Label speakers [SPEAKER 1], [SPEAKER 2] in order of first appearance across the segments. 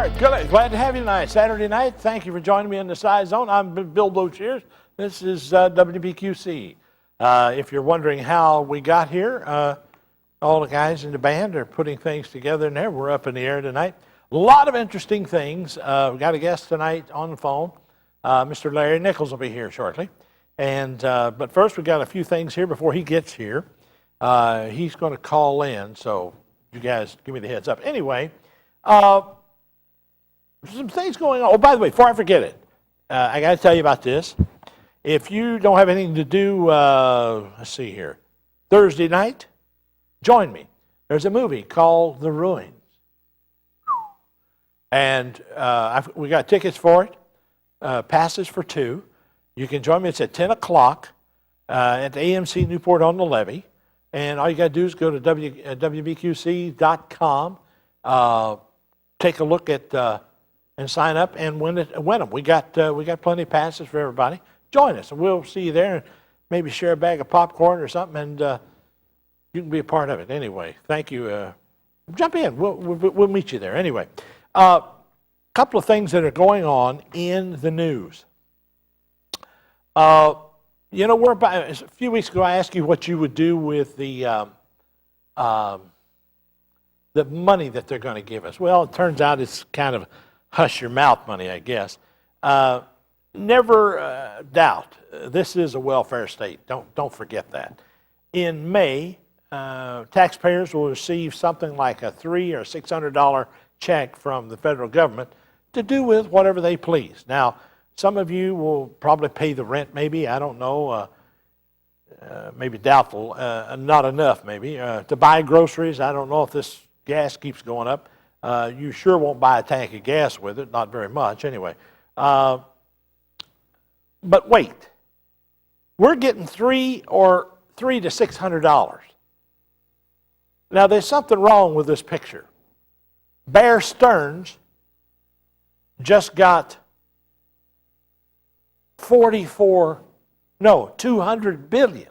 [SPEAKER 1] right, glad to have you tonight. Saturday night, thank you for joining me in the Scizone. I'm Bill Boshears. This is WBQC. If you're wondering how we got here, all the guys in the band are putting things together in there. We're up in the air tonight. A lot of interesting things. We've got a guest tonight on the phone. Mr. Larry Nichols will be here shortly. But first, we've got a few things here before he gets here. He's going to call in, so you guys give me the heads up. Anyway, some things going on. Oh, by the way, before I forget it, I got to tell you about this. If you don't have anything to do, let's see here, Thursday night, join me. There's a movie called The Ruins. And we got tickets for it, passes for 2. You can join me. It's at 10 o'clock at the AMC Newport on the Levee. And all you got to do is go to WBQC.com, take a look at and sign up and win them. We got plenty of passes for everybody. Join us, and we'll see you there. And maybe share a bag of popcorn or something, and you can be a part of it. Anyway, thank you. Jump in. We'll meet you there. Anyway, couple of things that are going on in the news. You know, a few weeks ago I asked you what you would do with the money that they're going to give us. Well, it turns out it's kind of hush your mouth money, I guess. Never doubt this is a welfare state. Don't forget that. In May, taxpayers will receive something like a $300 or $600 check from the federal government to do with whatever they please. Now, some of you will probably pay the rent, maybe. I don't know. Maybe doubtful. Not enough, maybe. To buy groceries, I don't know if this gas keeps going up. You sure won't buy a tank of gas with it. Not very much, anyway. But wait. We're getting $300 to $600. Now, there's something wrong with this picture. Bear Stearns just got $200 billion.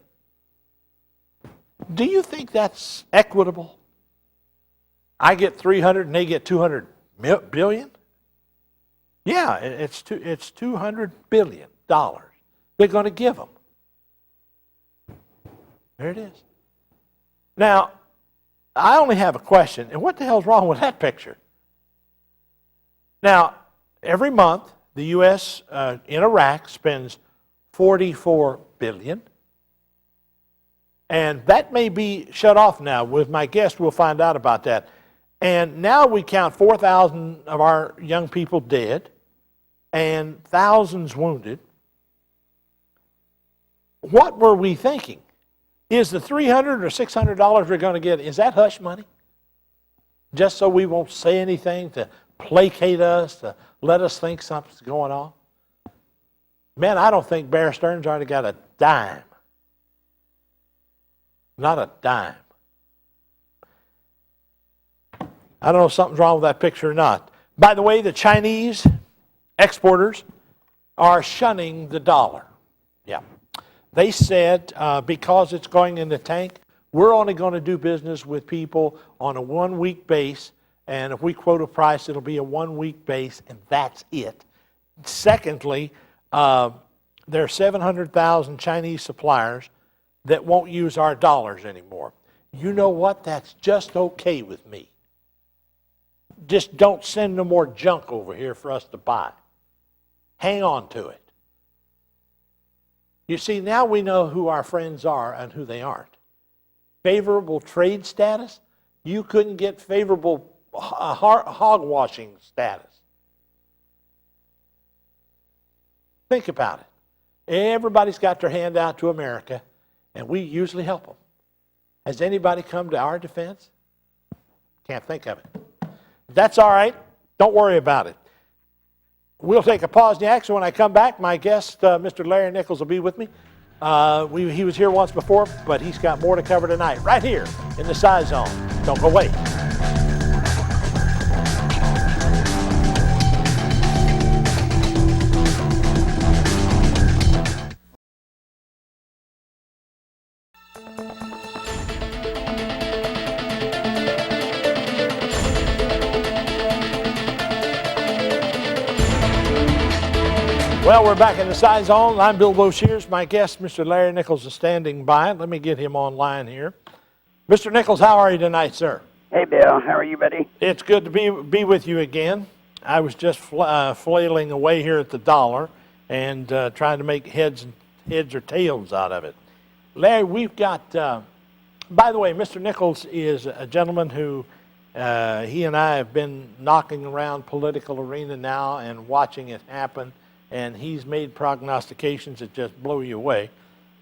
[SPEAKER 1] Do you think that's equitable? I get 300 and they get 200 billion? Yeah, it's $200 billion they're going to give them. There it is. Now, I only have a question, and what the hell's wrong with that picture? Now, every month, the U.S. In Iraq spends $44 billion. And that may be shut off now. With my guest, we'll find out about that. And now we count 4,000 of our young people dead and thousands wounded. What were we thinking? Is the $300 or $600 we're going to get, is that hush money? Just so we won't say anything to placate us, to let us think something's going on? Man, I don't think Bear Stearns already got a dime. Not a dime. I don't know if something's wrong with that picture or not. By the way, the Chinese exporters are shunning the dollar. Yeah. They said because it's going in the tank, we're only going to do business with people on a 1-week base, and if we quote a price, it'll be a 1-week base, and that's it. Secondly, there are 700,000 Chinese suppliers that won't use our dollars anymore. You know what? That's just okay with me. Just don't send no more junk over here for us to buy. Hang on to it. You see, now we know who our friends are and who they aren't. Favorable trade status, you couldn't get favorable hog-washing status. Think about it. Everybody's got their hand out to America, and we usually help them. Has anybody come to our defense? Can't think of it. That's all right. Don't worry about it. We'll take a pause in the action. When I come back, my guest, Mr. Larry Nichols, will be with me. He was here once before, but he's got more to cover tonight, right here in the Scizone. Don't go away. Well, we're back in the Scizone. I'm Bill Boshears. My guest, Mr. Larry Nichols, is standing by. Let me get him online here. Mr. Nichols, how are you tonight, sir?
[SPEAKER 2] Hey, Bill. How are you, buddy?
[SPEAKER 1] It's good to be with you again. I was just flailing away here at the dollar and trying to make heads or tails out of it. Larry, we've got, by the way, Mr. Nichols is a gentleman who he and I have been knocking around political arena now and watching it happen, and he's made prognostications that just blow you away.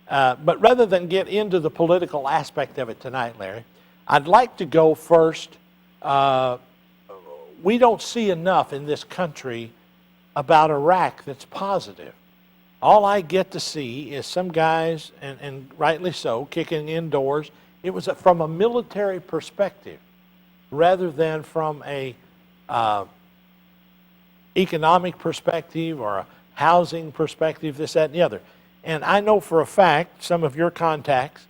[SPEAKER 1] But rather than get into the political aspect of it tonight, Larry, I'd like to go first. We don't see enough in this country about Iraq that's positive. All I get to see is some guys, and rightly so, kicking indoors. It was from a military perspective rather than from a economic perspective or a housing perspective, this, that, and the other. And I know for a fact some of your contacts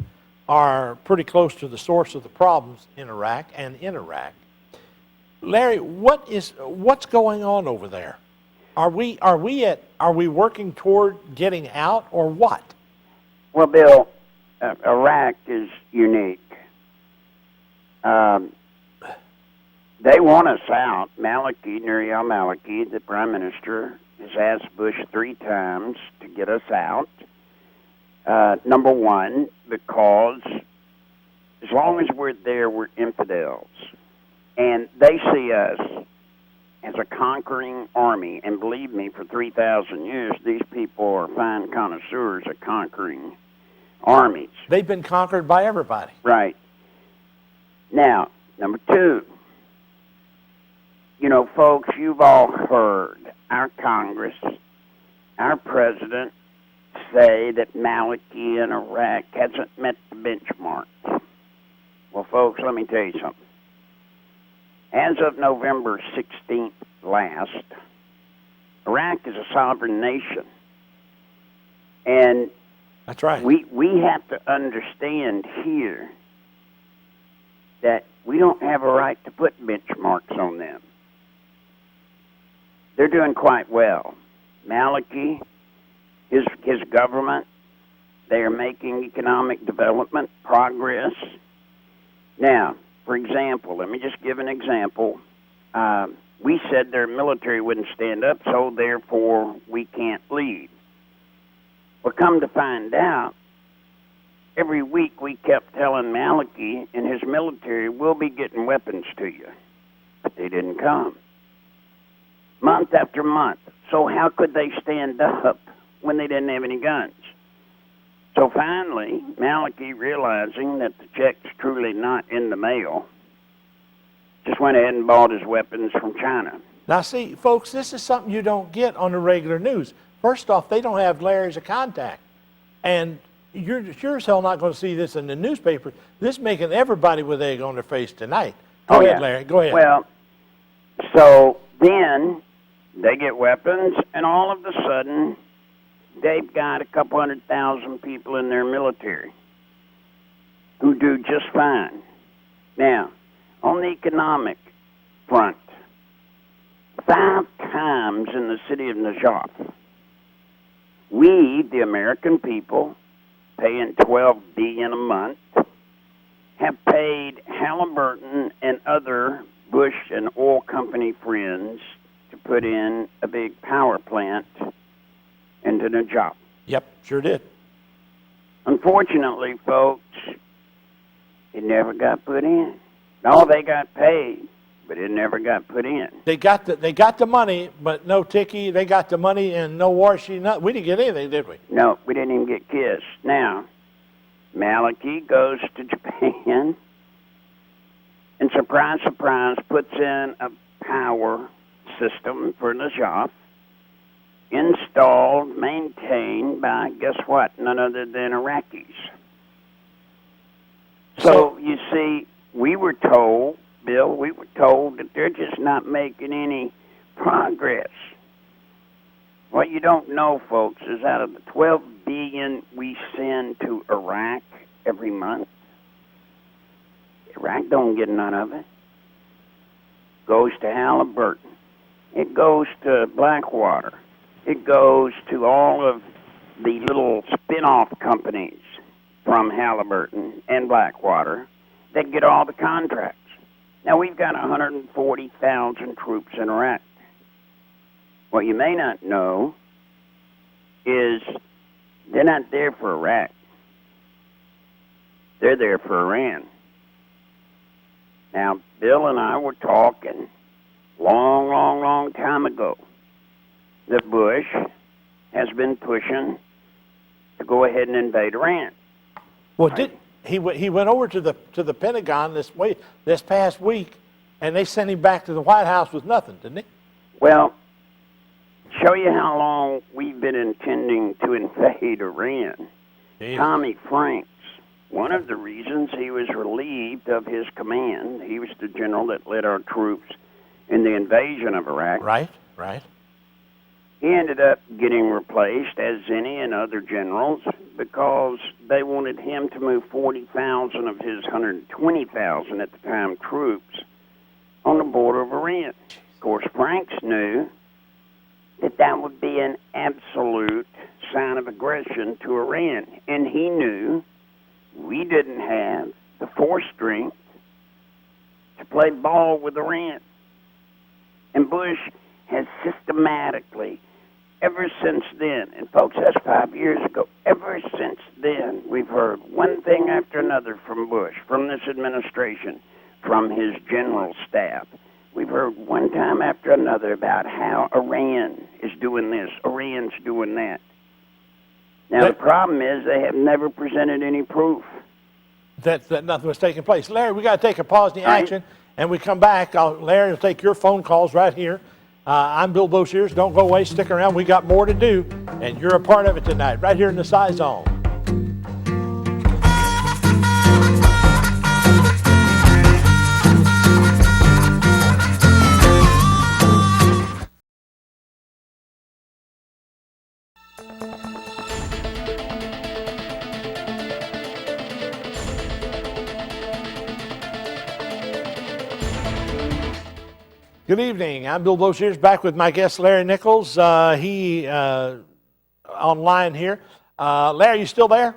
[SPEAKER 1] are pretty close to the source of the problems in Iraq and in Iraq. Larry, what's going on over there? Are we working toward getting out or what?
[SPEAKER 2] Well, Bill, Iraq is unique. They want us out. Nouri al-Maliki, the prime minister, has asked Bush 3 times to get us out. Number one, because as long as we're there, we're infidels. And they see us as a conquering army. And believe me, for 3,000 years, these people are fine connoisseurs of conquering armies.
[SPEAKER 1] They've been conquered by everybody.
[SPEAKER 2] Right. Now, number two, you know, folks, you've all heard our Congress, our president say that Maliki in Iraq hasn't met the benchmarks. Well, folks, let me tell you something. As of November 16th last, Iraq is a sovereign nation. And
[SPEAKER 1] that's right.
[SPEAKER 2] We have to understand here that we don't have a right to put benchmarks on them. They're doing quite well. Maliki, his government, they are making economic development progress. Now, for example, let me just give an example. We said their military wouldn't stand up, so therefore we can't leave. Well, come to find out, every week we kept telling Maliki and his military, we'll be getting weapons to you. But they didn't come. Month after month. So how could they stand up when they didn't have any guns? So finally, Maliki, realizing that the check's truly not in the mail, just went ahead and bought his weapons from China.
[SPEAKER 1] Now see, folks, this is something you don't get on the regular news. First off, they don't have Larry as a contact. And you're sure as hell not going to see this in the newspaper. This is making everybody with egg on their face tonight. Go ahead, Larry. Go ahead.
[SPEAKER 2] Well, so then they get weapons, and all of a sudden, they've got a couple 100,000 people in their military who do just fine. Now, on the economic front, 5 times in the city of Najaf, we, the American people, paying $12 billion a month, have paid Halliburton and other Bush and oil company friends to put in a big power plant into Najaf.
[SPEAKER 1] Yep, sure did.
[SPEAKER 2] Unfortunately, folks, it never got put in. No, they got paid, but it never got put in.
[SPEAKER 1] They got the money, but no ticky. They got the money and no washi. We didn't get anything, did we?
[SPEAKER 2] No, we didn't even get kissed. Now, Maliki goes to Japan and, surprise, surprise, puts in a power system for Najaf, installed, maintained by, guess what, none other than Iraqis. So, you see, we were told, Bill, that they're just not making any progress. What you don't know, folks, is out of the $12 billion we send to Iraq every month, Iraq don't get none of it. Goes to Halliburton. It goes to Blackwater. It goes to all of the little spin-off companies from Halliburton and Blackwater that get all the contracts. Now, we've got 140,000 troops in Iraq. What you may not know is they're not there for Iraq. They're there for Iran. Now, Bill and I were talking long time ago that Bush has been pushing to go ahead and invade Iran.
[SPEAKER 1] Well, he went over to the Pentagon this past week, and they sent him back to the White House with nothing, didn't he?
[SPEAKER 2] Well, show you how long we've been intending to invade Iran.
[SPEAKER 1] Jeez.
[SPEAKER 2] Tommy Franks, one of the reasons he was relieved of his command, he was the general that led our troops in the invasion of Iraq.
[SPEAKER 1] Right.
[SPEAKER 2] He ended up getting replaced, as any and other generals, because they wanted him to move 40,000 of his 120,000 at the time troops on the border of Iran. Of course, Franks knew that would be an absolute sign of aggression to Iran, and he knew we didn't have the force strength to play ball with Iran. And Bush has systematically, ever since then, and folks, that's 5 years ago, ever since then, we've heard one thing after another from Bush, from this administration, from his general staff. We've heard one time after another about how Iran is doing this, Iran's doing that. Now, the problem is they have never presented any proof
[SPEAKER 1] That nothing was taking place. Larry, we got to take a pause in the action, and we come back. Larry will take your phone calls right here. I'm Bill Boshears. Don't go away. Stick around. We got more to do, and you're a part of it tonight, right here in the Scizone. Good evening. I'm Bill Boshears, back with my guest Larry Nichols. He online here. Larry, you still there?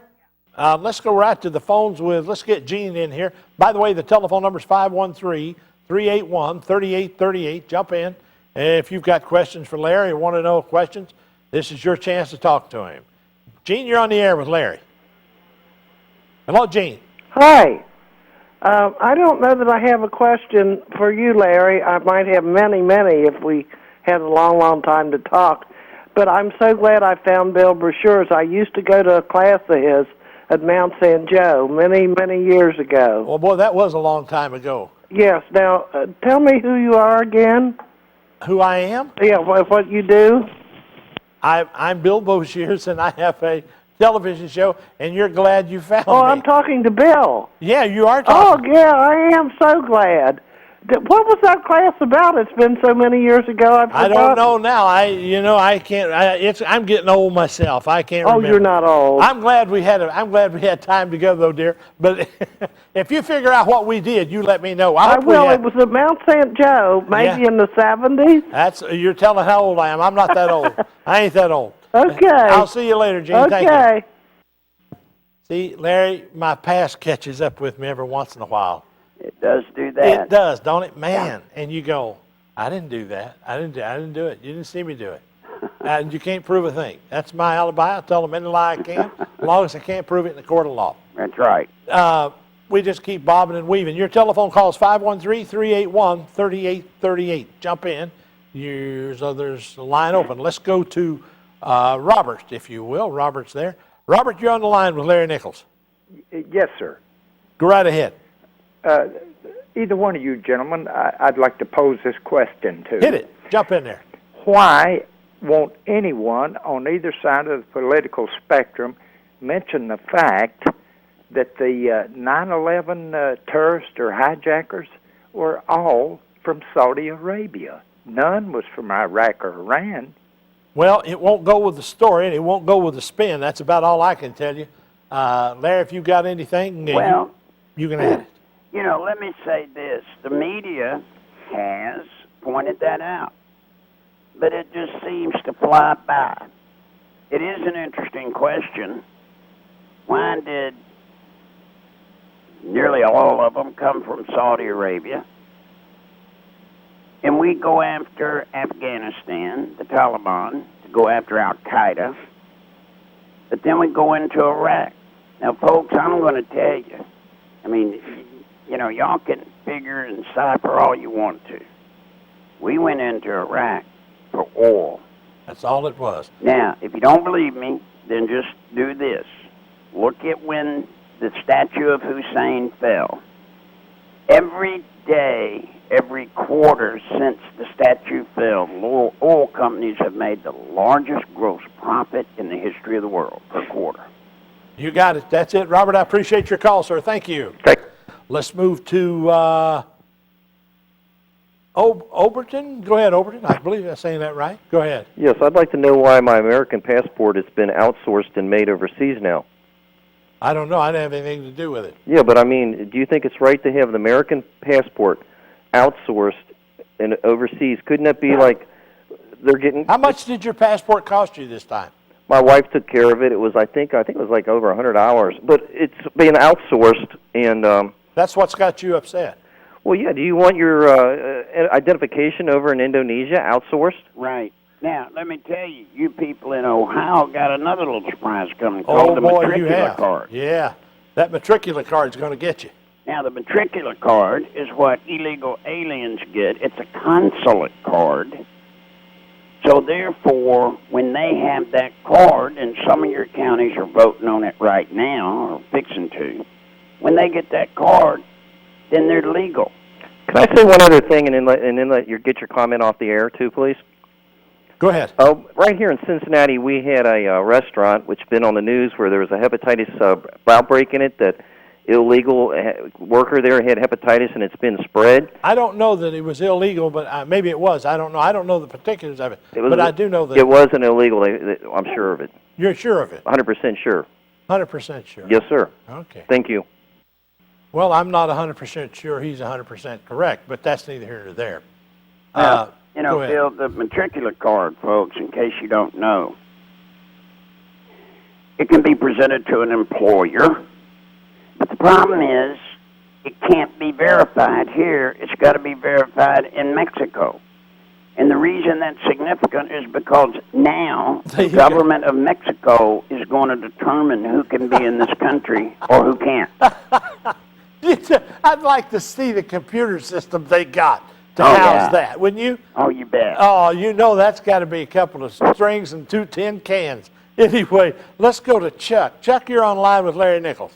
[SPEAKER 1] Let's go right to the phones let's get Gene in here. By the way, the telephone number is 513-381-3838. Jump in. If you've got questions for Larry or want to know questions, this is your chance to talk to him. Gene, you're on the air with Larry. Hello, Gene.
[SPEAKER 3] Hi. I don't know that I have a question for you, Larry. I might have many if we had a long time to talk. But I'm so glad I found Bill Boshears. I used to go to a class of his at Mount San Joe many years ago.
[SPEAKER 1] Well, boy, that was a long time ago.
[SPEAKER 3] Yes. Now, tell me who you are again.
[SPEAKER 1] Who I am?
[SPEAKER 3] Yeah, what you do.
[SPEAKER 1] I'm Bill Boshears, and I have a television show, and you're glad you found me.
[SPEAKER 3] Oh, I'm talking to Bill.
[SPEAKER 1] Yeah, you are talking.
[SPEAKER 3] Oh, yeah, I am so glad. What was that class about? It's been so many years ago.
[SPEAKER 1] I don't know now. I can't. I'm getting old myself. I can't remember.
[SPEAKER 3] Oh, you're not old.
[SPEAKER 1] I'm glad we had time together, though, dear. But if you figure out what we did, you let me know.
[SPEAKER 3] I will. It was at Mount St. Joe, maybe in the 70s.
[SPEAKER 1] You're telling how old I am. I'm not that old. I ain't that old.
[SPEAKER 3] Okay.
[SPEAKER 1] I'll see you later, Gene.
[SPEAKER 3] Okay.
[SPEAKER 1] Thank you. See, Larry, my past catches up with me every once in a while.
[SPEAKER 2] It does do that.
[SPEAKER 1] It does, don't it? Man, and you go, I didn't do that. I didn't do it. You didn't see me do it. And you can't prove a thing. That's my alibi. I'll tell them any lie I can, as long as I can't prove it in the court of law.
[SPEAKER 2] That's right.
[SPEAKER 1] We just keep bobbing and weaving. Your telephone call is 513-381-3838. Jump in. There's a line open. Let's go to Robert, if you will. Robert's there. Robert, you're on the line with Larry Nichols.
[SPEAKER 4] Yes, sir.
[SPEAKER 1] Go right ahead.
[SPEAKER 4] Either one of you gentlemen, I'd like to pose this question to.
[SPEAKER 1] Hit it. Jump in there.
[SPEAKER 4] Why won't anyone on either side of the political spectrum mention the fact that the 9/11 terrorists or hijackers were all from Saudi Arabia? None was from Iraq or Iran.
[SPEAKER 1] Well, it won't go with the story, and it won't go with the spin. That's about all I can tell you. Larry, if you've got anything, you can add it.
[SPEAKER 2] Let me say this. The media has pointed that out. but it just seems to fly by. It is an interesting question. Why did nearly all of them come from Saudi Arabia? And we go after Afghanistan, the Taliban, to go after Al-Qaeda, but then we go into Iraq. Now, folks, I'm going to tell you, I mean, you know, y'all can figure and cipher all you want to. We went into Iraq for oil.
[SPEAKER 1] That's all it was.
[SPEAKER 2] Now, if you don't believe me, then just do this. Look at when the statue of Hussein fell. Every day, every quarter since the statue fell, oil companies have made the largest gross profit in the history of the world per quarter.
[SPEAKER 1] You got it. That's it. Robert, I appreciate your call, sir. Thank you. Let's move to Overton. Go ahead, Overton. I believe I'm saying that right. Go ahead.
[SPEAKER 5] Yes, I'd like to know why my American passport has been outsourced and made overseas now.
[SPEAKER 1] I don't know. I didn't have anything to do with it.
[SPEAKER 5] Yeah, but I mean, do you think it's right to have the American passport outsourced and overseas? Couldn't that be like they're getting...
[SPEAKER 1] How much did your passport cost you this time?
[SPEAKER 5] My wife took care of it. It was, I think it was like over $100. But it's being outsourced, and...
[SPEAKER 1] That's what's got you upset.
[SPEAKER 5] Well, yeah. Do you want your identification over in Indonesia outsourced?
[SPEAKER 2] Right. Now, let me tell you, you people in Ohio got another little surprise coming called the matricular card.
[SPEAKER 1] Yeah, that matricular card's going to get you.
[SPEAKER 2] Now, the matricular card is what illegal aliens get. It's a consulate card. So, therefore, when they have that card, and some of your counties are voting on it right now, or fixing to, when they get that card, then they're legal.
[SPEAKER 5] Can I say one other thing, and then let you get your comment off the air, too, please?
[SPEAKER 1] Go ahead.
[SPEAKER 5] Right here in Cincinnati, we had a restaurant which been on the news where there was a hepatitis outbreak in it. That illegal worker there had hepatitis, and it's been spread.
[SPEAKER 1] I don't know that it was illegal, but maybe it was. I don't know. I don't know the particulars of it. But I do know that
[SPEAKER 5] it wasn't illegal. I'm sure of it.
[SPEAKER 1] You're sure of it?
[SPEAKER 5] 100% sure.
[SPEAKER 1] 100% sure.
[SPEAKER 5] Yes, sir.
[SPEAKER 1] Okay.
[SPEAKER 5] Thank you.
[SPEAKER 1] Well, I'm not 100% sure he's 100% correct, but that's neither here nor there.
[SPEAKER 2] You know, Bill, the matricular card, folks, in case you don't know, it can be presented to an employer, but the problem is it can't be verified here. It's got to be verified in Mexico. And the reason that's significant is because now the government of Mexico is going to determine who can be in this country or who can't.
[SPEAKER 1] I'd like to see the computer system they got to house that, wouldn't you?
[SPEAKER 2] Oh, you bet.
[SPEAKER 1] Oh, you know that's got to be a couple of strings and 2 tin cans. Anyway, let's go to Chuck. Chuck, you're on line with Larry Nichols.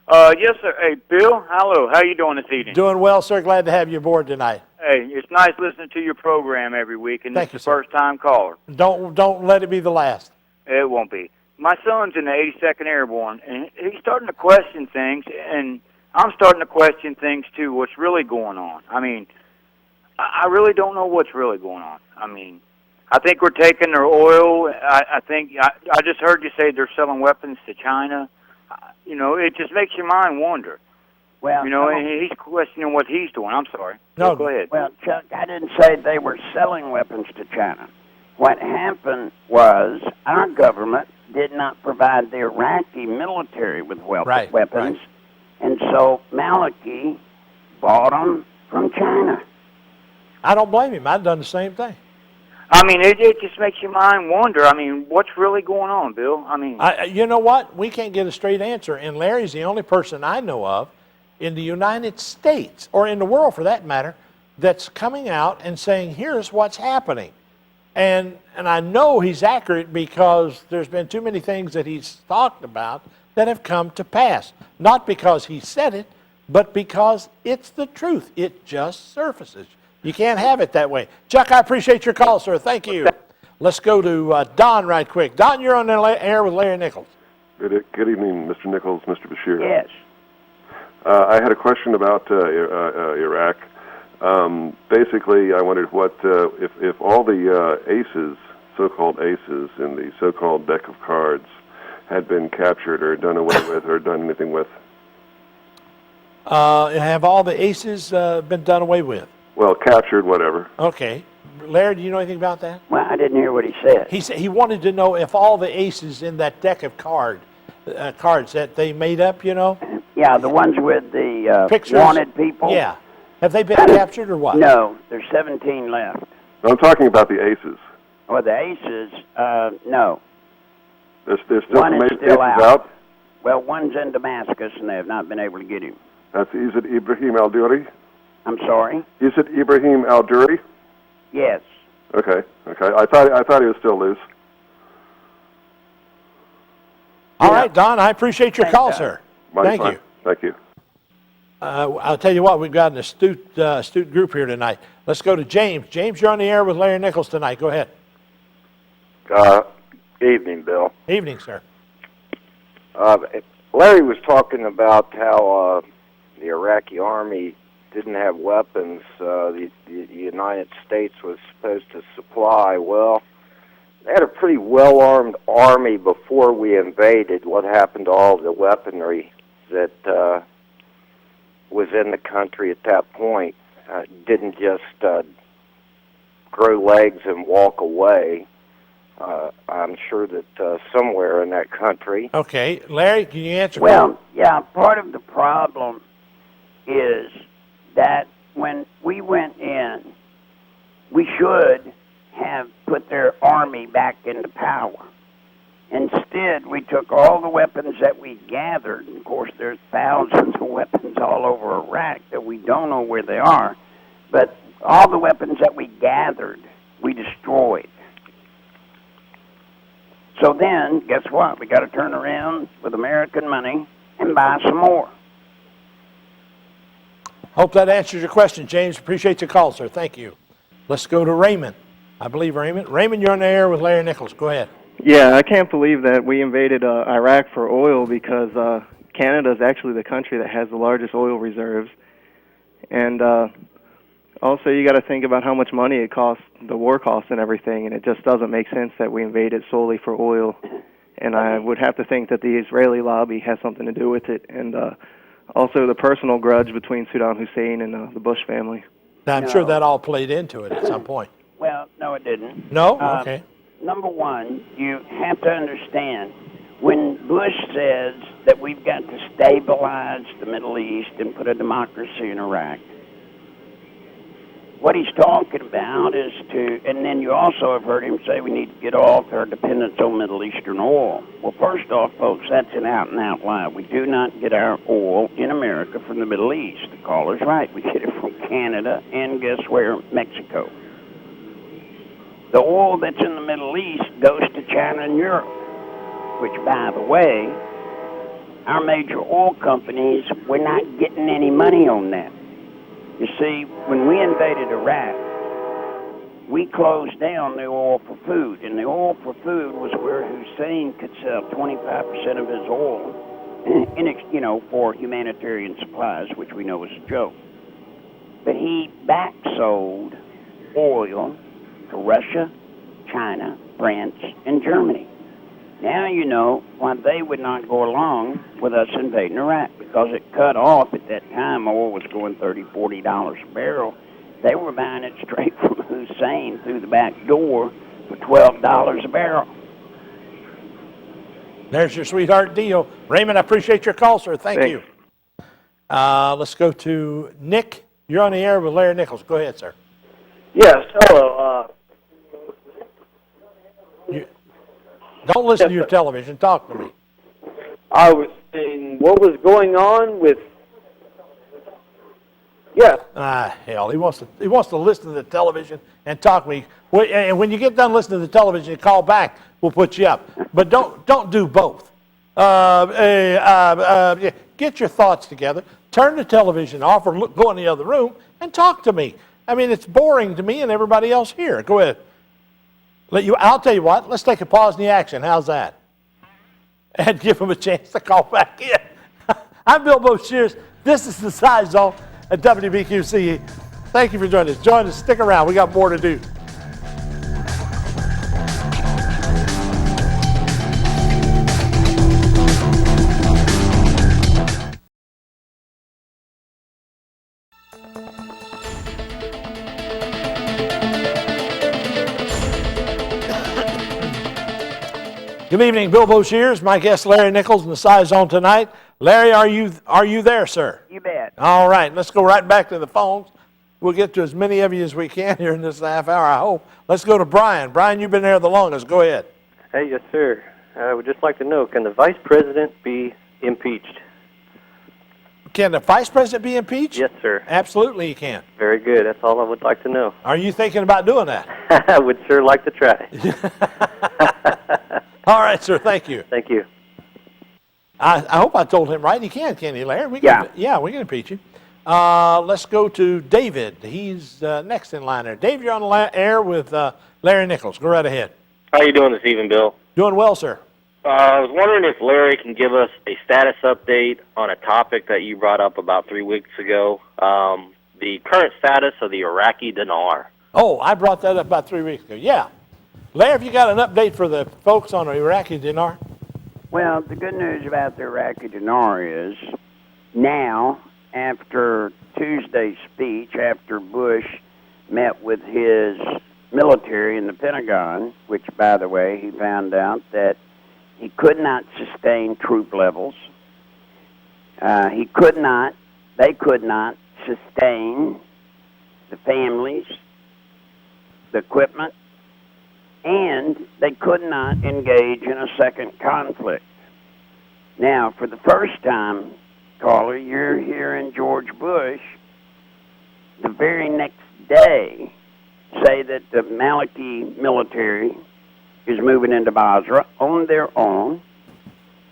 [SPEAKER 6] Yes, sir. Hey, Bill, hello. How you doing this evening?
[SPEAKER 1] Doing well, sir. Glad to have you aboard tonight.
[SPEAKER 6] Hey, it's nice listening to your program every week, and
[SPEAKER 1] Thank
[SPEAKER 6] this is
[SPEAKER 1] you,
[SPEAKER 6] the first-time caller.
[SPEAKER 1] Don't let it be the last.
[SPEAKER 6] It won't be. My son's in the 82nd Airborne, and he's starting to question things, and I'm starting to question things, too, what's really going on. I mean, I really don't know what's really going on. I mean, I think we're taking their oil. I just heard you say they're selling weapons to China. You know, it just makes your mind wander.
[SPEAKER 2] Well,
[SPEAKER 6] you know, and he's questioning what he's doing. I'm sorry.
[SPEAKER 1] No,
[SPEAKER 6] go ahead.
[SPEAKER 2] Well, Chuck, I didn't say they were selling weapons to China. What happened was our government did not provide the Iraqi military with weapons,
[SPEAKER 1] right.
[SPEAKER 2] And so Maliki bought them from China.
[SPEAKER 1] I don't blame him. I've done the same thing.
[SPEAKER 6] I mean, it just makes your mind wonder. I mean, what's really going on, Bill? I mean...
[SPEAKER 1] you know what? We can't get a straight answer, and Larry's the only person I know of in the United States, or in the world for that matter, that's coming out and saying, here's what's happening. And I know he's accurate because there's been too many things that he's talked about that have come to pass. Not because he said it, but because it's the truth. It just surfaces. You can't have it that way. Chuck, I appreciate your call, sir. Thank you. Let's go to Don right quick. Don, you're on the air with Larry Nichols.
[SPEAKER 7] Good evening, Mr. Nichols, Mr. Bashir.
[SPEAKER 2] Yes.
[SPEAKER 7] I had a question about Iraq. Basically, I wondered what if all the aces, so-called aces, in the so-called deck of cards had been captured or done away with or done anything with.
[SPEAKER 1] Have all the aces been done away with?
[SPEAKER 7] Well, captured, whatever.
[SPEAKER 1] Okay. Larry, do you know anything about that?
[SPEAKER 2] Well, I didn't hear what he said.
[SPEAKER 1] He said he wanted to know if all the aces in that deck of cards that they made up,
[SPEAKER 2] Yeah, the ones with the
[SPEAKER 1] pictures,
[SPEAKER 2] wanted people.
[SPEAKER 1] Yeah, have they been captured or what?
[SPEAKER 2] No, there's 17 left.
[SPEAKER 7] I'm talking about the aces.
[SPEAKER 2] Well, the aces, no.
[SPEAKER 7] There's still
[SPEAKER 2] One
[SPEAKER 7] some
[SPEAKER 2] is
[SPEAKER 7] aces
[SPEAKER 2] still
[SPEAKER 7] out.
[SPEAKER 2] Well, one's in Damascus, and they have not been able to get him.
[SPEAKER 7] Is it Ibrahim Al-Duri?
[SPEAKER 2] I'm sorry?
[SPEAKER 7] Is it Ibrahim Al-Duri?
[SPEAKER 2] Yes.
[SPEAKER 7] Okay. I thought he was still loose.
[SPEAKER 1] All right, Don, I appreciate your call, sir. Thank you.
[SPEAKER 7] Thank you.
[SPEAKER 1] I'll tell you what, we've got an astute group here tonight. Let's go to James. James, you're on the air with Larry Nichols tonight. Go ahead.
[SPEAKER 8] Evening, Bill.
[SPEAKER 1] Evening, sir.
[SPEAKER 8] Larry was talking about how the Iraqi army didn't have weapons the United States was supposed to supply. Well, they had a pretty well-armed army before we invaded. What happened to all the weaponry that was in the country at that point? Didn't just grow legs and walk away. I'm sure that somewhere in that country.
[SPEAKER 1] Okay, Larry, can you answer?
[SPEAKER 2] Well, yeah, part of the problem is that when we went in, we should have put their army back into power. Instead, we took all the weapons that we gathered, and of course there's thousands of weapons all over Iraq that we don't know where they are, but all the weapons that we gathered, we destroyed. So then, guess what? We got to turn around with American money and buy some more.
[SPEAKER 1] Hope that answers your question, James. Appreciate your call, sir. Thank you. Let's go to Raymond. I believe Raymond. Raymond, you're on the air with Larry Nichols. Go ahead.
[SPEAKER 9] Yeah, I can't believe that we invaded Iraq for oil because Canada is actually the country that has the largest oil reserves. And also, you got to think about how much money it costs, the war costs and everything, and it just doesn't make sense that we invaded solely for oil. And I would have to think that the Israeli lobby has something to do with it, and also the personal grudge between Saddam Hussein and the Bush family.
[SPEAKER 1] Now, I'm sure that all played into it at some point.
[SPEAKER 2] Well, no, it didn't.
[SPEAKER 1] No? Okay.
[SPEAKER 2] Number one, you have to understand, when Bush says that we've got to stabilize the Middle East and put a democracy in Iraq, what he's talking about is and then you also have heard him say we need to get off our dependence on Middle Eastern oil. Well, first off, folks, that's an out-and-out lie. We do not get our oil in America from the Middle East. The caller's right. We get it from Canada and guess where? Mexico. The oil that's in the Middle East goes to China and Europe, which, by the way, our major oil companies, we're not getting any money on that. You see, when we invaded Iraq, we closed down the oil for food, and the oil for food was where Hussein could sell 25% of his oil, for humanitarian supplies, which we know is a joke. But he back-sold oil to Russia, China, France, and Germany. Now you know why they would not go along with us invading Iraq, because it cut off at that time. Oil was going $30, $40 a barrel. They were buying it straight from Hussein through the back door for $12 a barrel.
[SPEAKER 1] There's your sweetheart deal. Raymond, I appreciate your call, sir. Thank you. Let's go to Nick. You're on the air with Larry Nichols. Go ahead, sir.
[SPEAKER 10] Yes, hello.
[SPEAKER 1] Don't listen to your television. Talk to me.
[SPEAKER 10] I was saying what was going on with... Yes.
[SPEAKER 1] Hell, he wants to listen to the television and talk to me. And when you get done listening to the television, you call back. We'll put you up. But don't do both. Get your thoughts together. Turn the television off, or go in the other room and talk to me. I mean, it's boring to me and everybody else here. Go ahead. I'll tell you what. Let's take a pause in the action. How's that? And give them a chance to call back in. I'm Bill Boshears. This is the Scizone at WBQC. Thank you for joining us. Join us. Stick around. We got more to do. Good evening, Bilbo Shears. My guest, Larry Nichols, in the Scizone tonight. Larry, are you there, sir?
[SPEAKER 2] You bet.
[SPEAKER 1] All right, let's go right back to the phones. We'll get to as many of you as we can here in this half hour, I hope. Let's go to Brian. Brian, you've been there the longest. Go ahead.
[SPEAKER 11] Hey, yes, sir. I would just like to know, can the vice president be impeached?
[SPEAKER 1] Can the vice president be impeached?
[SPEAKER 11] Yes, sir.
[SPEAKER 1] Absolutely, he can.
[SPEAKER 11] Very good. That's all I would like to know.
[SPEAKER 1] Are you thinking about doing that?
[SPEAKER 11] I would sure like to try.
[SPEAKER 1] All right, sir. Thank you.
[SPEAKER 11] Thank you.
[SPEAKER 1] I hope I told him right. He can he, Larry? We can, yeah, we can impeach him. Let's go to David. He's next in line there. Dave, you're on the air with Larry Nichols. Go right ahead.
[SPEAKER 12] How you doing this evening, Bill?
[SPEAKER 1] Doing well, sir.
[SPEAKER 12] I was wondering if Larry can give us a status update on a topic that you brought up about 3 weeks ago, the current status of the Iraqi dinar.
[SPEAKER 1] Oh, I brought that up about 3 weeks ago. Yeah. Larry, have you got an update for the folks on the Iraqi dinar?
[SPEAKER 2] Well, the good news about the Iraqi dinar is now, after Tuesday's speech, after Bush met with his military in the Pentagon, which, by the way, he found out that he could not sustain troop levels. They could not sustain the families, the equipment, and they could not engage in a second conflict. Now, for the first time, caller, you're hearing George Bush the very next day say that the Maliki military is moving into Basra on their own.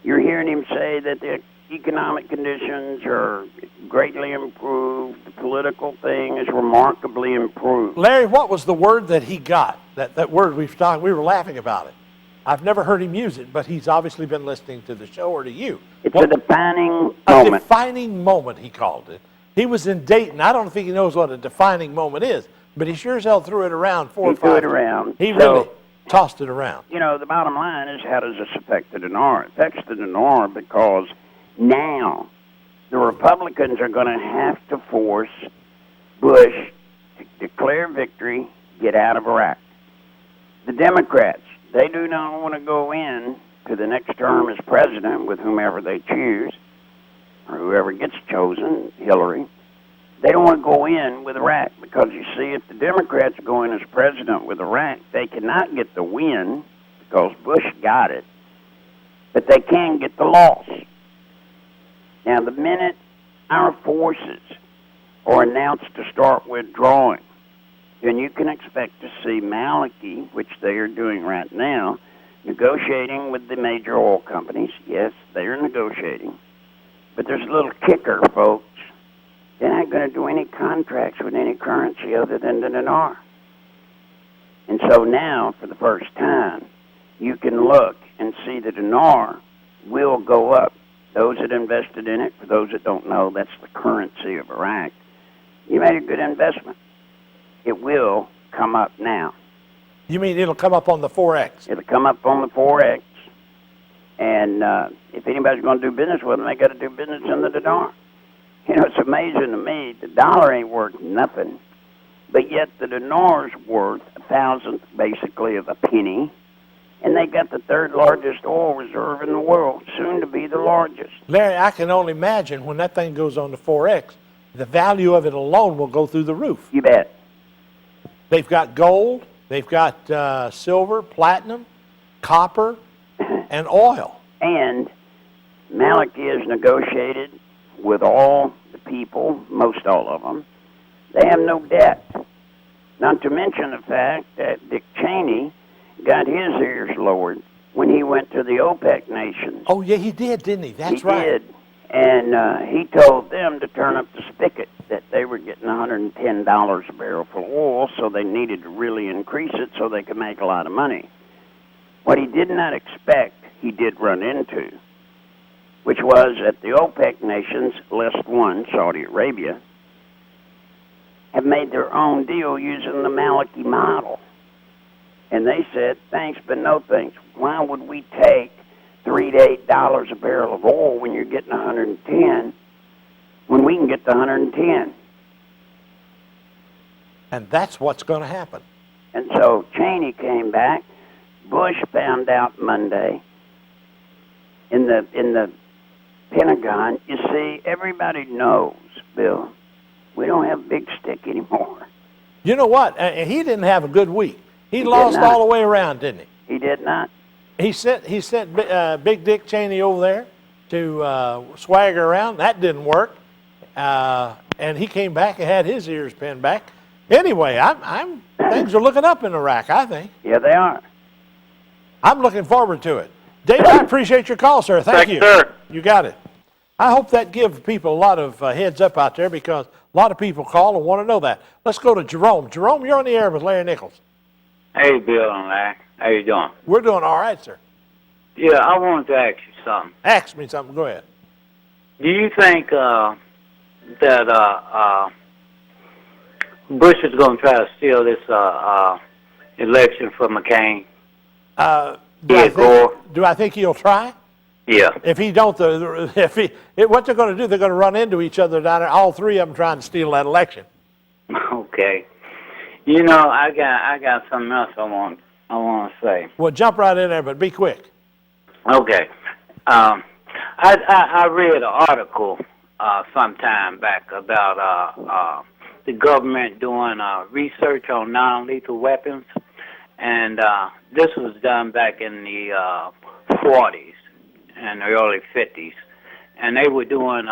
[SPEAKER 2] You're hearing him say that the economic conditions are greatly improved. The political thing is remarkably improved.
[SPEAKER 1] Larry, what was the word that he got? That word we were laughing about it. I've never heard him use it, but he's obviously been listening to the show or to you.
[SPEAKER 2] It's a defining moment.
[SPEAKER 1] A defining moment, he called it. He was in Dayton. I don't think he knows what a defining moment is, but he sure as hell threw it around four or five.
[SPEAKER 2] He threw it around.
[SPEAKER 1] He really tossed it around.
[SPEAKER 2] You know, the bottom line is, how does this affect the dinar? It affects the dinar because now the Republicans are going to have to force Bush to declare victory, get out of Iraq. The Democrats, they do not want to go in to the next term as president with whomever they choose, or whoever gets chosen, Hillary. They don't want to go in with Iraq because, you see, if the Democrats go in as president with Iraq, they cannot get the win because Bush got it, but they can get the loss. Now, the minute our forces are announced to start withdrawing, then you can expect to see Maliki, which they are doing right now, negotiating with the major oil companies. Yes, they are negotiating. But there's a little kicker, folks. They're not going to do any contracts with any currency other than the dinar. And so now, for the first time, you can look and see the dinar will go up. Those that invested in it, for those that don't know, that's the currency of Iraq. You made a good investment. It will come up now.
[SPEAKER 1] You mean it'll come up on the 4X?
[SPEAKER 2] It'll come up on the 4X. And if anybody's going to do business with them, they got to do business in the dinar. You know, it's amazing to me. The dollar ain't worth nothing, but yet the dinar's worth 1,000th, basically, of a penny. And they got the third largest oil reserve in the world, soon to be the largest.
[SPEAKER 1] Larry, I can only imagine when that thing goes on the 4X, the value of it alone will go through the roof.
[SPEAKER 2] You bet.
[SPEAKER 1] They've got gold, they've got silver, platinum, copper, and oil.
[SPEAKER 2] And Maliki has negotiated with all the people, most all of them. They have no debt. Not to mention the fact that Dick Cheney got his ears lowered when he went to the OPEC nations.
[SPEAKER 1] Oh, yeah, he did, didn't he? That's right.
[SPEAKER 2] He did. And he told them to turn up the spigot, that they were getting $110 a barrel for oil, so they needed to really increase it so they could make a lot of money. What he did not expect, he did run into, which was that the OPEC nations, less one, Saudi Arabia, have made their own deal using the Maliki model. And they said, thanks, but no thanks. Why would we take $3 to $8 a barrel of oil when you're getting 110 when we can get the 110?
[SPEAKER 1] And that's what's going to happen.
[SPEAKER 2] And so Cheney came back, Bush found out Monday in the Pentagon. You see, everybody knows, Bill, we don't have big stick anymore.
[SPEAKER 1] You know what? He didn't have a good week. He lost all the way around, didn't he?
[SPEAKER 2] He did not.
[SPEAKER 1] He sent Big Dick Cheney over there to swagger around. That didn't work. And he came back and had his ears pinned back. Anyway, things are looking up in Iraq, I think.
[SPEAKER 2] Yeah, they are.
[SPEAKER 1] I'm looking forward to it. Dave, I appreciate your call, sir. Thank you.
[SPEAKER 12] Sir.
[SPEAKER 1] You got it. I hope that gives people a lot of heads up out there because a lot of people call and want to know that. Let's go to Jerome. Jerome, you're on the air with Larry Nichols.
[SPEAKER 13] Hey, Bill and Larry. How you doing?
[SPEAKER 1] We're doing all right, sir.
[SPEAKER 13] Yeah, I wanted to ask you something.
[SPEAKER 1] Ask me something. Go ahead.
[SPEAKER 13] Do you think that Bush is going to try to steal this election for McCain?
[SPEAKER 1] Do I think he'll try?
[SPEAKER 13] Yeah.
[SPEAKER 1] If he don't, what they're going to do, they're going to run into each other down there. All three of them trying to steal that election.
[SPEAKER 13] Okay. You know, I got something else I want to say.
[SPEAKER 1] Well, jump right in there, but be quick.
[SPEAKER 13] Okay. I read an article some time back about the government doing research on non-lethal weapons, and this was done back in the 40s and the early 50s, and they were doing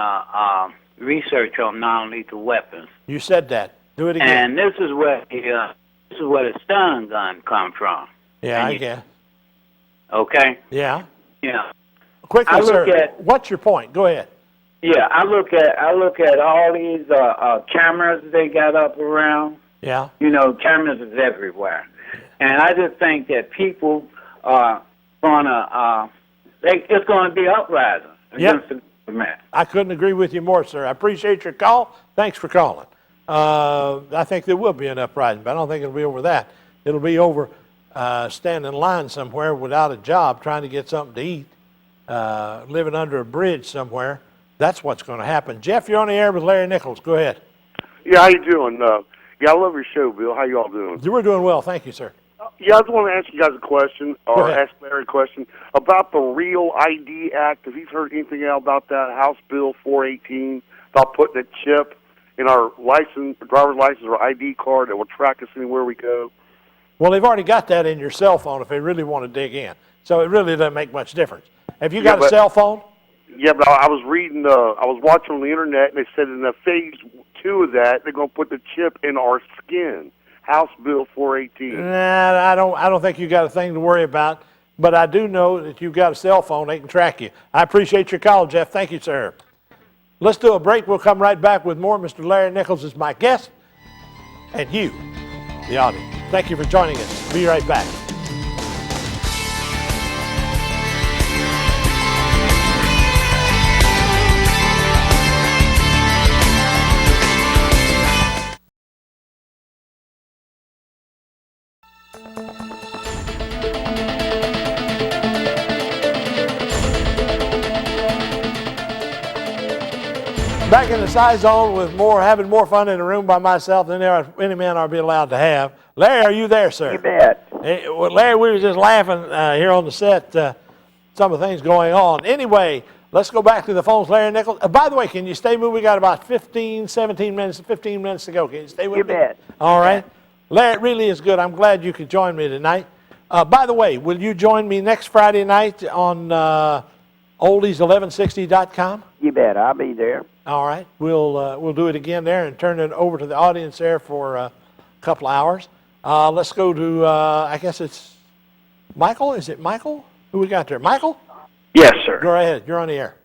[SPEAKER 13] research on non-lethal weapons.
[SPEAKER 1] You said that. Do it again.
[SPEAKER 13] And this is where the stun gun come from.
[SPEAKER 1] Yeah, I guess.
[SPEAKER 13] Okay.
[SPEAKER 1] Yeah.
[SPEAKER 13] Yeah.
[SPEAKER 1] Quickly, sir. What's your point? Go ahead.
[SPEAKER 13] Yeah, I look at all these cameras they got up around.
[SPEAKER 1] Yeah.
[SPEAKER 13] You know, cameras is everywhere, and I just think that people are gonna it's gonna be uprising against the government.
[SPEAKER 1] I couldn't agree with you more, sir. I appreciate your call. Thanks for calling. I think there will be an uprising, but I don't think it'll be over that. It'll be over standing in line somewhere without a job, trying to get something to eat, living under a bridge somewhere. That's what's going to happen. Jeff, you're on the air with Larry Nichols. Go ahead.
[SPEAKER 14] Yeah, how you doing? Yeah, I love your show, Bill. How you all doing?
[SPEAKER 1] We're doing well. Thank you, sir.
[SPEAKER 14] Yeah, I just want to ask you guys a question, or ask Larry a question, about the Real ID Act. Have you heard anything about that, House Bill 418, about putting a chip in our license, driver's license or ID card that will track us anywhere we go?
[SPEAKER 1] Well, they've already got that in your cell phone if they really want to dig in. So it really doesn't make much difference. Have you got a cell phone?
[SPEAKER 14] Yeah, but I was reading, I was watching on the internet, and they said in the phase 2 of that, they're going to put the chip in our skin. House Bill 418.
[SPEAKER 1] Nah, I don't think you got a thing to worry about. But I do know that you've got a cell phone, they can track you. I appreciate your call, Jeff. Thank you, sir. Let's do a break. We'll come right back with more. Mr. Larry Nichols is my guest, and you, the audience. Thank you for joining us. Be right back. Back in the Scizone with having more fun in the room by myself than any man ought to be allowed to have. Larry, are you there, sir?
[SPEAKER 2] You bet.
[SPEAKER 1] Hey, well, Larry, we were just laughing here on the set, some of the things going on. Anyway, let's go back to the phones, Larry Nichols. By the way, can you stay with me? We got about 15 minutes to go. Can you stay with me?
[SPEAKER 2] You bet.
[SPEAKER 1] All right. Larry, it really is good. I'm glad you could join me tonight. By the way, will you join me next Friday night on oldies1160.com?
[SPEAKER 2] You bet. I'll be there.
[SPEAKER 1] All right. We'll do it again there and turn it over to the audience there for a couple of hours. Let's go to, I guess it's Michael. Is it Michael? Who we got there? Michael?
[SPEAKER 15] Yes, sir.
[SPEAKER 1] Go ahead. You're on the air.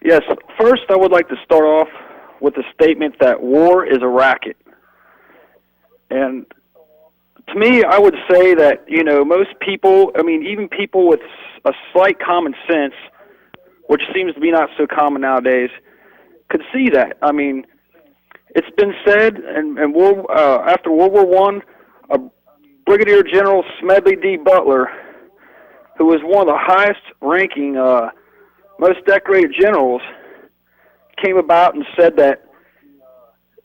[SPEAKER 15] Yes. First, I would like to start off with the statement that war is a racket. And to me, I would say that, most people, even people with a slight common sense, which seems to be not so common nowadays, could see that. It's been said, and after World War I, Brigadier General Smedley D. Butler, who was one of the highest-ranking, most decorated generals, came about and said that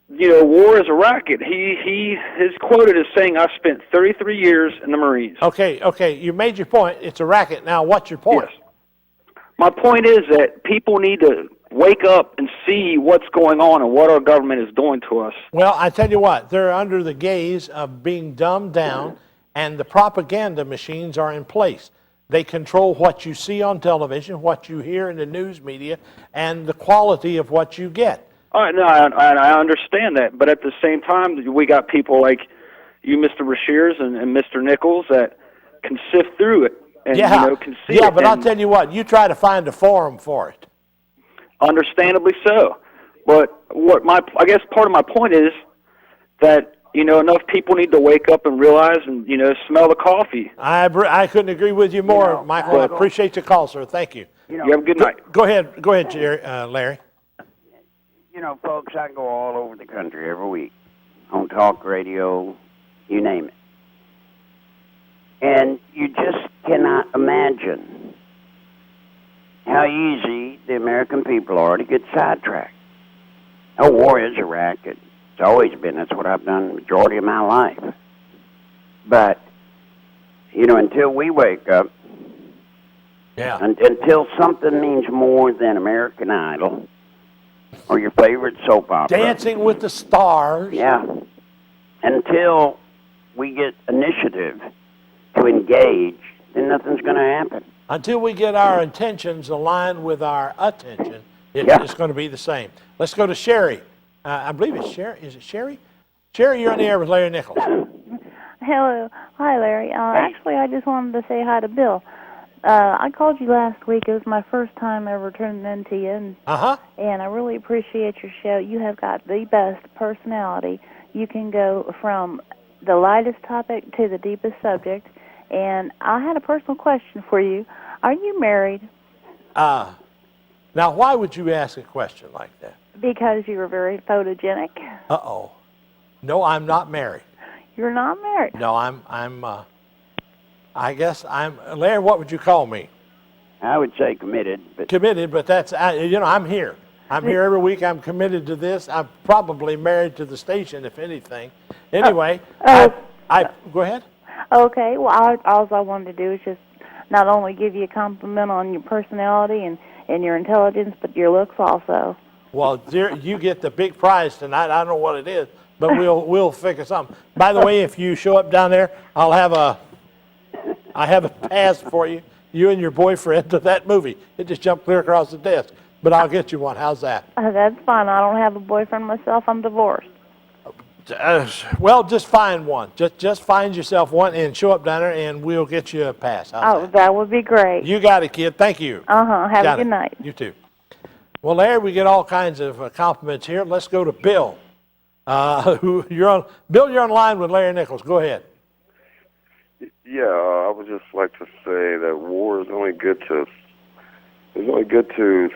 [SPEAKER 15] war is a racket. He is quoted as saying, "I spent 33 years in the Marines."
[SPEAKER 1] Okay, you made your point. It's a racket. Now, what's your point?
[SPEAKER 15] Yes. My point is that people need to wake up and see what's going on and what our government is doing to us.
[SPEAKER 1] Well, I tell you what, they're under the gaze of being dumbed down, and the propaganda machines are in place. They control what you see on television, what you hear in the news media, and the quality of what you get.
[SPEAKER 15] No, I understand that, but at the same time, we got people like you, Mr. Rashears, and Mr. Nichols that can sift through it and can see it.
[SPEAKER 1] Yeah, but I'll tell you what, you try to find a forum for it.
[SPEAKER 15] Understandably so, but I guess part of my point is that enough people need to wake up and realize and smell the coffee.
[SPEAKER 1] I couldn't agree with you more, Michael. I appreciate your call, sir. Thank you.
[SPEAKER 15] You have a good night.
[SPEAKER 1] Go ahead, Jerry, Larry.
[SPEAKER 2] Folks, I go all over the country every week on talk radio, you name it. And you just cannot imagine how easy the American people are to get sidetracked. Oh, war is a racket. It's always been. That's what I've done the majority of my life. But, until we wake up, until something means more than American Idol, or your favorite soap opera.
[SPEAKER 1] Dancing with the Stars.
[SPEAKER 2] Yeah. Until we get initiative to engage, then nothing's going to happen.
[SPEAKER 1] Until we get our intentions aligned with our attention, it's going to be the same. Let's go to Sherry. I believe it's Sherry. Is it Sherry? Sherry, you're on the air with Larry Nichols.
[SPEAKER 16] Hello. Hi, Larry. Actually, I just wanted to say hi to Bill. I called you last week. It was my first time ever turning in to you. And I really appreciate your show. You have got the best personality. You can go from the lightest topic to the deepest subject. And I had a personal question for you. Are you married?
[SPEAKER 1] Now, why would you ask a question like that?
[SPEAKER 16] Because you were very photogenic.
[SPEAKER 1] Uh-oh. No, I'm not married.
[SPEAKER 16] You're not married?
[SPEAKER 1] No, I guess Larry, what would you call me?
[SPEAKER 2] I would say committed.
[SPEAKER 1] Committed, but that's, I'm here. I'm here every week. I'm committed to this. I'm probably married to the station, if anything. Anyway, go ahead.
[SPEAKER 16] Okay, well, all I wanted to do is just not only give you a compliment on your personality and your intelligence, but your looks also.
[SPEAKER 1] Well, dear, you get the big prize tonight. I don't know what it is, but we'll figure something. By the way, if you show up down there, I have a pass for you and your boyfriend to that movie. It just jumped clear across the desk, but I'll get you one. How's that?
[SPEAKER 16] That's fine. I don't have a boyfriend myself. I'm divorced.
[SPEAKER 1] Well, just find one. Just find yourself one and show up down there, and we'll get you a pass. How's
[SPEAKER 16] that would be great.
[SPEAKER 1] You got it, kid. Thank you.
[SPEAKER 16] Have a good night.
[SPEAKER 1] You too. Well, Larry, we get all kinds of compliments here. Let's go to Bill. Bill, you're on line with Larry Nichols. Go ahead.
[SPEAKER 7] Yeah, I would just like to say that war is only good to. It's only good to.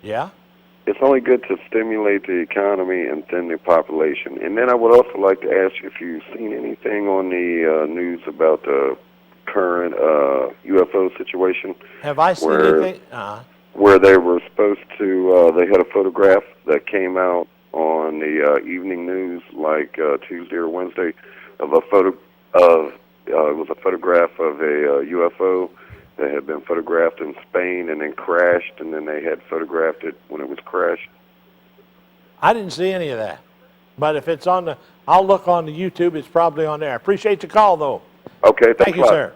[SPEAKER 1] Yeah.
[SPEAKER 7] It's only good to stimulate the economy and thin the population. And then I would also like to ask you if you've seen anything on the news about the current UFO situation.
[SPEAKER 1] Have I seen anything?
[SPEAKER 7] Where they were supposed to, they had a photograph that came out on the evening news, like Tuesday or Wednesday, of a it was a photograph of a UFO that had been photographed in Spain and then crashed, and then they had photographed it when it was crashed.
[SPEAKER 1] I didn't see any of that, but if it's on I'll look on the YouTube. It's probably on there. I appreciate the call, though.
[SPEAKER 7] Okay,
[SPEAKER 1] thank you, sir.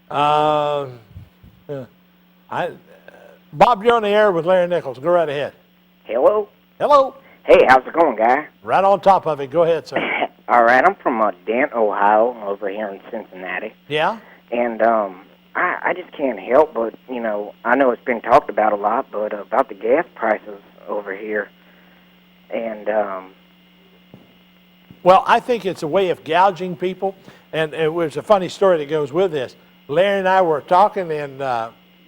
[SPEAKER 1] Bob, you're on the air with Larry Nichols. Go right ahead.
[SPEAKER 17] Hello.
[SPEAKER 1] Hello.
[SPEAKER 17] Hey, how's it going, guy?
[SPEAKER 1] Right on top of it. Go ahead, sir.
[SPEAKER 17] All right, I'm from Dent, Ohio, over here in Cincinnati.
[SPEAKER 1] Yeah?
[SPEAKER 17] And I just can't help but, I know it's been talked about a lot, but about the gas prices over here. And,
[SPEAKER 1] well, I think it's a way of gouging people, and it was a funny story that goes with this. Larry and I were talking, and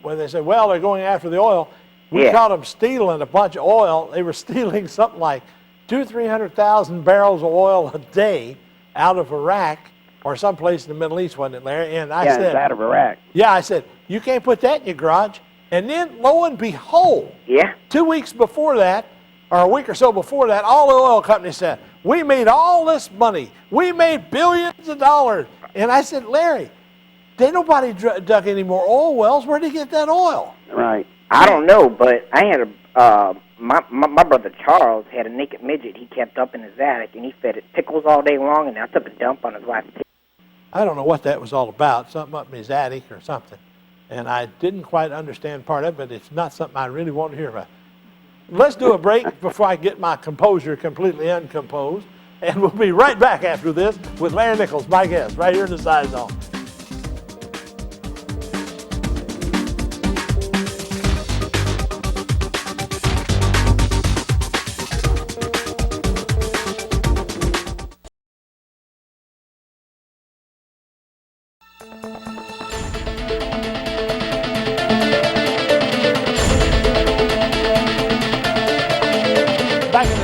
[SPEAKER 1] when they said, well, they're going after the oil, we caught them stealing a bunch of oil. They were stealing something like 200,000 or 300,000 barrels of oil a day out of Iraq or someplace in the Middle East, wasn't it, Larry? And I said,
[SPEAKER 2] it's out of Iraq.
[SPEAKER 1] Yeah, I said, you can't put that in your garage. And then, lo and behold, 2 weeks before that, or a week or so before that, all the oil companies said, we made all this money. We made billions of dollars. And I said, Larry, ain't nobody dug any more oil wells. Where'd they get that oil?
[SPEAKER 2] Right.
[SPEAKER 17] I don't know, but I had my brother Charles had a naked midget he kept up in his attic, and he fed it pickles all day long, and I took a dump on his wife's table.
[SPEAKER 1] I don't know what that was all about, something up in his attic or something. And I didn't quite understand part of it, but it's not something I really want to hear about. Let's do a break before I get my composure completely uncomposed. And we'll be right back after this with Larry Nichols, my guest, right here in the Scizone.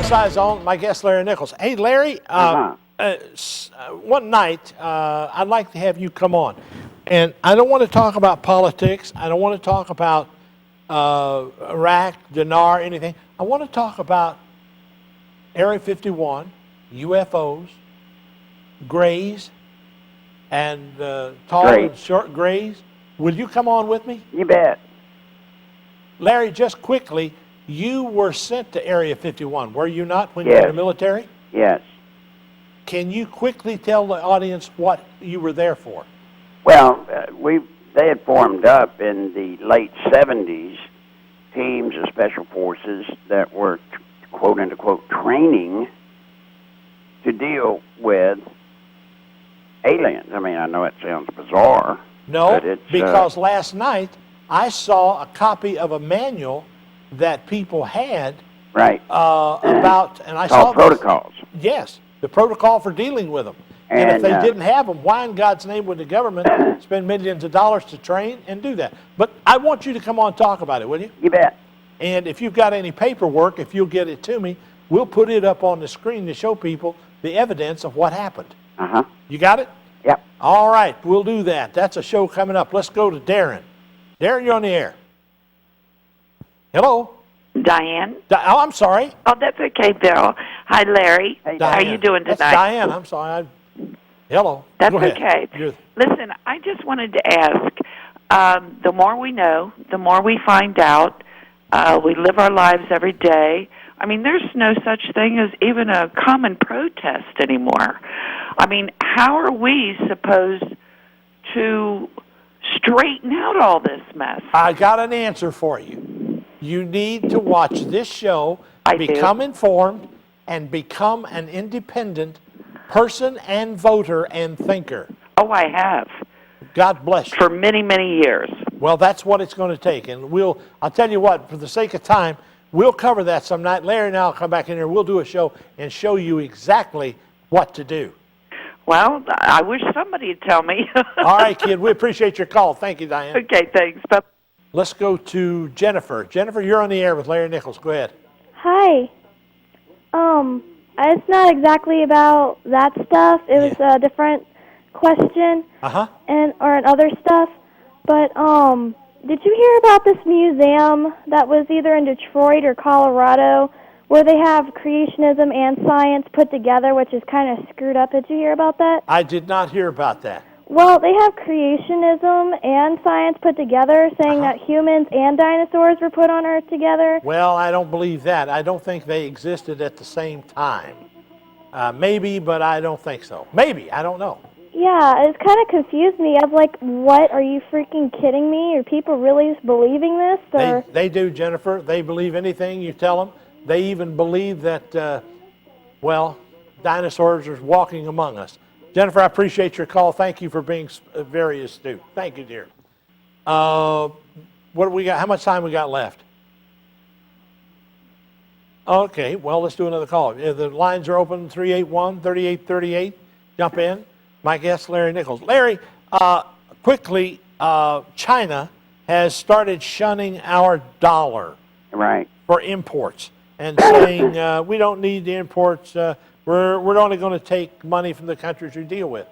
[SPEAKER 1] Scizone, my guest Larry Nichols. Hey, Larry, one night I'd like to have you come on. And I don't want to talk about politics. I don't want to talk about Iraq, dinar, anything. I want to talk about Area 51, UFOs, grays, and tall and short grays. Will you come on with me?
[SPEAKER 2] You bet.
[SPEAKER 1] Larry, just quickly, you were sent to Area 51, were you not, when you were in the military?
[SPEAKER 2] Yes.
[SPEAKER 1] Can you quickly tell the audience what you were there for?
[SPEAKER 2] Well, they had formed up in the late 70s teams of special forces that were, quote unquote, training to deal with aliens. I mean, I know it sounds bizarre.
[SPEAKER 1] No,
[SPEAKER 2] but it's,
[SPEAKER 1] because last night I saw a copy of a manual that people had about, and I saw
[SPEAKER 2] protocols.
[SPEAKER 1] Yes, the protocol for dealing with them. And if they didn't have them, why in God's name would the government spend millions of dollars to train and do that? But I want you to come on and talk about it, will you?
[SPEAKER 2] You bet.
[SPEAKER 1] And if you've got any paperwork, if you'll get it to me, we'll put it up on the screen to show people the evidence of what happened.
[SPEAKER 2] Uh-huh.
[SPEAKER 1] You got it?
[SPEAKER 2] Yep.
[SPEAKER 1] All right, we'll do that. That's a show coming up. Let's go to Darren. Darren, you're on the air. Hello?
[SPEAKER 18] Diane?
[SPEAKER 1] Oh, I'm sorry.
[SPEAKER 18] Oh, that's okay, Bill. Hi, Larry.
[SPEAKER 1] Hey,
[SPEAKER 18] how are you doing tonight?
[SPEAKER 1] That's Diane. I'm sorry. Hello.
[SPEAKER 18] That's
[SPEAKER 1] Go ahead.
[SPEAKER 18] okay. Listen, I just wanted to ask, the more we know, the more we find out. We live our lives every day. I mean, there's no such thing as even a common protest anymore. I mean, how are we supposed to straighten out all this mess?
[SPEAKER 1] I got an answer for you. You need to watch this show, become informed, and become an independent person and voter and thinker.
[SPEAKER 18] Oh, I have.
[SPEAKER 1] God bless you.
[SPEAKER 18] For many, many years.
[SPEAKER 1] Well, that's what it's going to take. And I'll tell you what, for the sake of time, we'll cover that some night. Larry and I will come back in here. We'll do a show and show you exactly what to do.
[SPEAKER 18] Well, I wish somebody would tell me.
[SPEAKER 1] All right, kid. We appreciate your call. Thank you, Diane.
[SPEAKER 18] Okay, thanks. Bye.
[SPEAKER 1] Let's go to Jennifer. Jennifer, you're on the air with Larry Nichols. Go ahead.
[SPEAKER 19] Hi. It's not exactly about that stuff. It was a different question. Or other stuff. But did you hear about this museum that was either in Detroit or Colorado where they have creationism and science put together, which is kind of screwed up? Did you hear about that?
[SPEAKER 1] I did not hear about that.
[SPEAKER 19] Well, they have creationism and science put together, saying that humans and dinosaurs were put on Earth together.
[SPEAKER 1] Well, I don't believe that. I don't think they existed at the same time. Maybe, but I don't think so. Maybe, I don't know.
[SPEAKER 19] Yeah, it's kind of confused me. I was like, what? Are you freaking kidding me? Are people really believing this? Or?
[SPEAKER 1] They do, Jennifer. They believe anything you tell them. They even believe that, dinosaurs are walking among us. Jennifer, I appreciate your call. Thank you for being very astute. Thank you, dear. What do we got? How much time we got left? Okay, well, let's do another call. The lines are open, 381-3838. Jump in. My guest, Larry Nichols. Larry, quickly, China has started shunning our dollar for imports and saying we don't need the imports. We're only going to take money from the countries we deal with.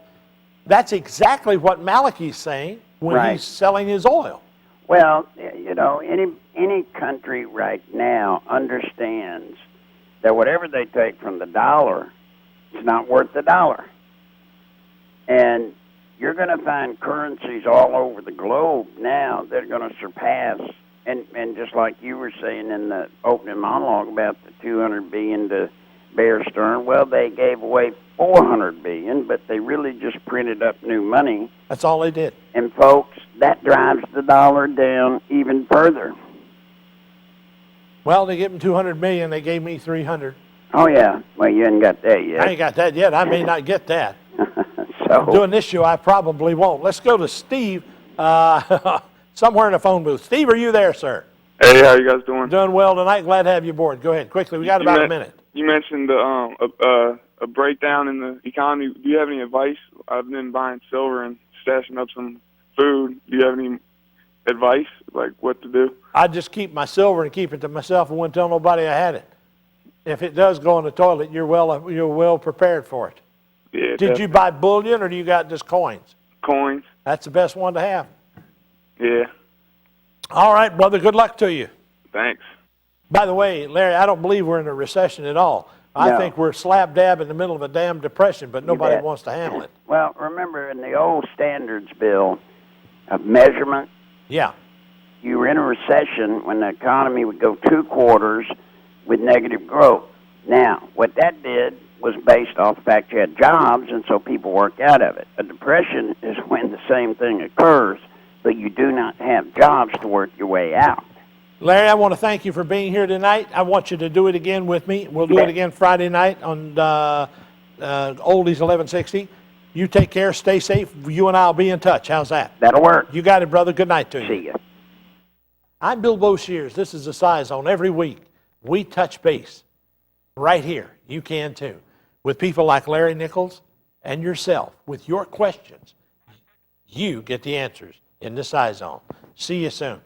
[SPEAKER 1] That's exactly what Malachi's saying when he's selling his oil.
[SPEAKER 2] Well, you know, any country right now understands that whatever they take from the dollar is not worth the dollar. And you're going to find currencies all over the globe now that are going to surpass, and just like you were saying in the opening monologue about the $200 billion to Bear Stearns, well, they gave away $400 billion, but they really just printed up new money.
[SPEAKER 1] That's all they did.
[SPEAKER 2] And folks, that drives the dollar down even further.
[SPEAKER 1] Well, they give them $200 million. They gave me $300.
[SPEAKER 2] Oh yeah. Well, you ain't got that yet.
[SPEAKER 1] I ain't got that yet. I may not get that.
[SPEAKER 2] So
[SPEAKER 1] doing this show, I probably won't. Let's go to Steve, somewhere in the phone booth. Steve, are you there, sir?
[SPEAKER 20] Hey, how you guys doing?
[SPEAKER 1] Doing well tonight. Glad to have you aboard. Go ahead, quickly. We got about a minute.
[SPEAKER 20] You mentioned a breakdown in the economy. Do you have any advice? I've been buying silver and stashing up some food. Do you have any advice, like what to do?
[SPEAKER 1] I just keep my silver and keep it to myself and wouldn't tell nobody I had it. If it does go in the toilet, you're well prepared for it.
[SPEAKER 20] Yeah.
[SPEAKER 1] Did you buy bullion or do you got just coins?
[SPEAKER 20] Coins.
[SPEAKER 1] That's the best one to have.
[SPEAKER 20] Yeah.
[SPEAKER 1] All right, brother. Good luck to you.
[SPEAKER 20] Thanks.
[SPEAKER 1] By the way, Larry, I don't believe we're in a recession at all. I think we're slap dab in the middle of a damn depression, but nobody wants to handle it.
[SPEAKER 2] Well, remember in the old standards bill of measurement, you were in a recession when the economy would go 2 quarters with negative growth. Now, what that did was based off the fact you had jobs, and so people worked out of it. A depression is when the same thing occurs, but you do not have jobs to work your way out.
[SPEAKER 1] Larry, I want to thank you for being here tonight. I want you to do it again with me. We'll do it again Friday night on Oldies 1160. You take care, stay safe. You and I will be in touch. How's that?
[SPEAKER 2] That'll work.
[SPEAKER 1] You got it, brother. Good night to you.
[SPEAKER 2] See ya.
[SPEAKER 1] I'm Bill Boshears. This is the Scizone. Every week, we touch base right here. You can too. With people like Larry Nichols and yourself. With your questions, you get the answers in the Scizone. See you soon.